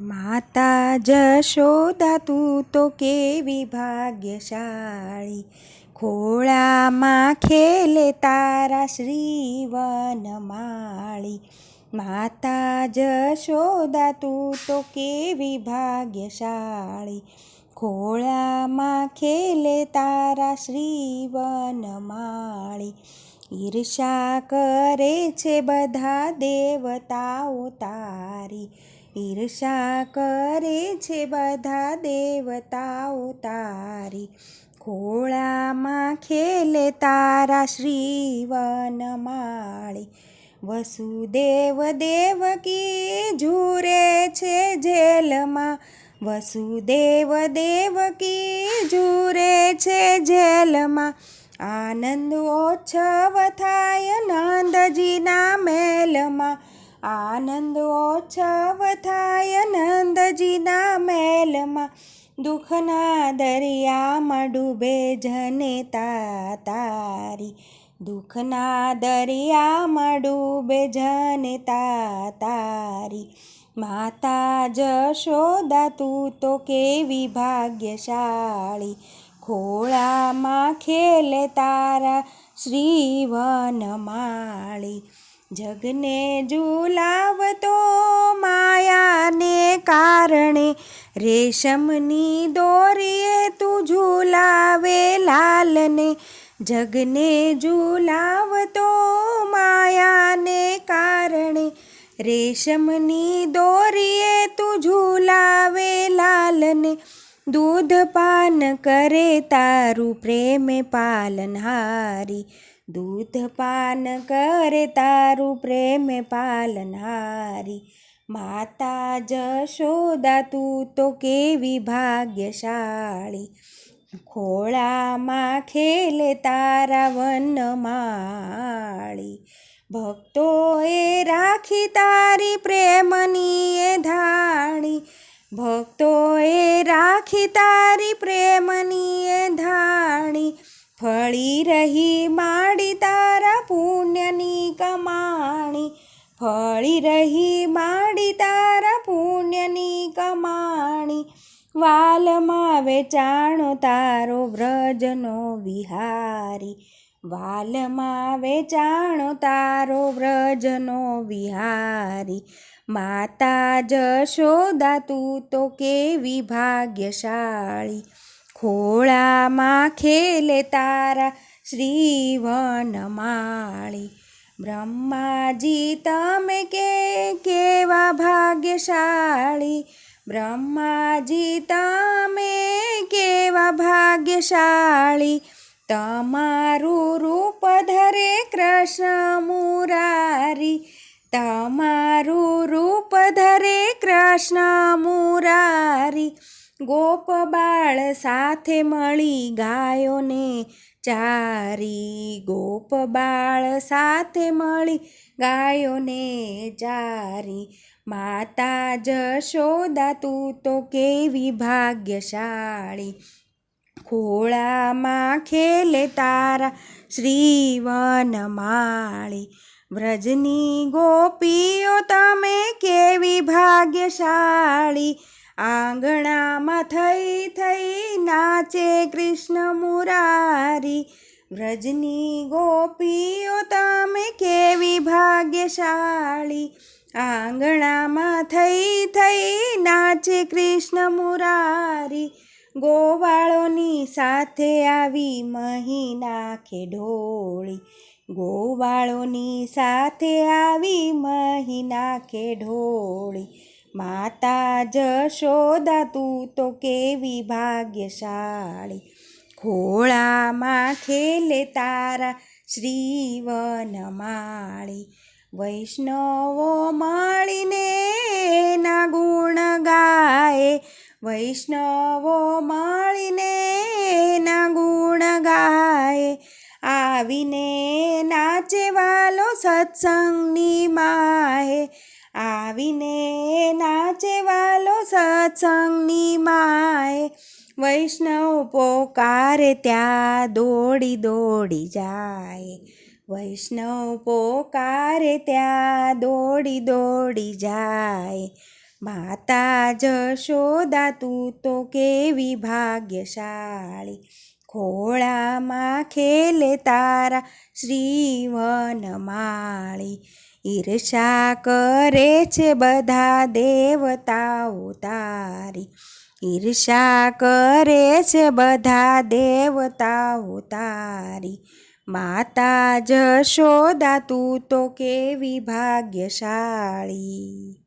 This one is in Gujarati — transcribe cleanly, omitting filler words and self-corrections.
માતા જશોદા તું તો કેવી ભાગ્યશાળી, ખોળામાં ખેલે તારા શ્રી વનમાળી. માતા જશોદા તું તો કેવી ભાગ્યશાળી, ખોળામાં ખેલે તારા શ્રી વનમાળી. ઈર્ષા કરે છે બધા દેવતાઓ તારી, ઈર્ષા કરે છે બધા દેવતાઓ તારી. ખોળામાં ખેલે તારા શ્રી વનમાળી. વસુદેવ દેવકી ઝૂરે છે જેલમાં, વસુદેવ દેવકી ઝૂરે છે જેલમાં. આનંદ ઓછવ થાય નંદજીના મહેલમાં, આનંદ ઓછવ થાય નંદજીના મહેલમાં. દુઃખના દરિયામાં ડૂબે જનતા તારી, દુઃખના દરિયામાં ડૂબે જનતા તારી. માતા જશોદા તું તો કેવી ભાગ્યશાળી, ખોળામાં ખેલે તારા શ્રી વનમાળી. જગને ઝૂલાવતો માયાને કારણે, રેશમની દોરીએ તું ઝૂલાવે લાલને. જગને ઝૂલાવતો માયાને કારણે, રેશમની દોરીએ તું ઝૂલાવે લાલને. દૂધ પાન કરે તારું પ્રેમે પાલનહારી, દૂધ પાન કરે તારું પ્રેમે પાલનહારી. માતા જશોદા તું તો કેવી ભાગ્યશાળી, ખોળામાં ખેલે તારા વનમાળી. ભક્તોએ રાખી તારી પ્રેમની એ ધાણી, ભક્તોએ રાખી તારી પ્રેમની એ ધાણી. ફળી રહી માડી તારા પુણ્યની કમાણી, ફળી રહી માડી તારા પુણ્યની કમાણી. વાલમાં વેચાણો તારો વ્રજનો વિહારી, વાલમાં વેચાણો તારો વ્રજનો વિહારી. માતા જશોદા તું તો કેવી ભાગ્યશાળી, ખોળામાં ખેલે તારા શ્રી વનમાળી. બ્રહ્માજી તમે કેવા ભાગ્યશાળી, બ્રહ્માજી તમે કેવા ભાગ્યશાળી. તમારું રૂપ ધરે કૃષ્ણ મુરારી, તમારું રૂપ ધરે કૃષ્ણ મુરારી. ગોપ બાળ સાથે મળી ગાયોને ચારી, ગોપ બાળ સાથે મળી ગાયોને ચારી. માતા જશોદા તું તો કેવી ભાગ્યશાળી, ખોળામાં ખેલે તારા શ્રી વનમાળી. વ્રજની ગોપીઓ તમે કેવી ભાગ્યશાળી, આંગણામાં થઈ થઈ નાચે કૃષ્ણ મુરારી. વ્રજની ગોપીઓ તમે કેવી ભાગ્યશાળી, આંગણામાં થઈ થઈ નાચે કૃષ્ણ મુરારી. ગોવાળોની સાથે આવી મહી નાખે ઢોળી, ગોવાળોની સાથે આવી મહી નાખે ઢોળી. માતા જશોદા તું તો કેવી ભાગ્યશાળી, ખોળામાં ખેલે તારા શ્રી વનમાળી. વૈષ્ણવો મળીને એના ગુણ ગાય, વૈષ્ણવો મળીને એના ગુણ ગાય. આવીને નાચે વાલો સત્સંગની માહે, આવીને નાચે વાલો સત્સંગની માએ. વૈષ્ણવ પોકારે ત્યાં દોડી દોડી જાય, વૈષ્ણવ પોકારે ત્યાં દોડી દોડી જાય. માતા જશોદા તું તો કેવી ભાગ્યશાળી, ખોળામાં ખેલે તારા શ્રી વનમાળી. ઈર્ષા કરે છે બધા દેવતાઓ તારી, ઈર્ષા કરે છે બધા દેવતાઓ તારી. માતા જશોદા તું તો કેવી ભાગ્યશાળી.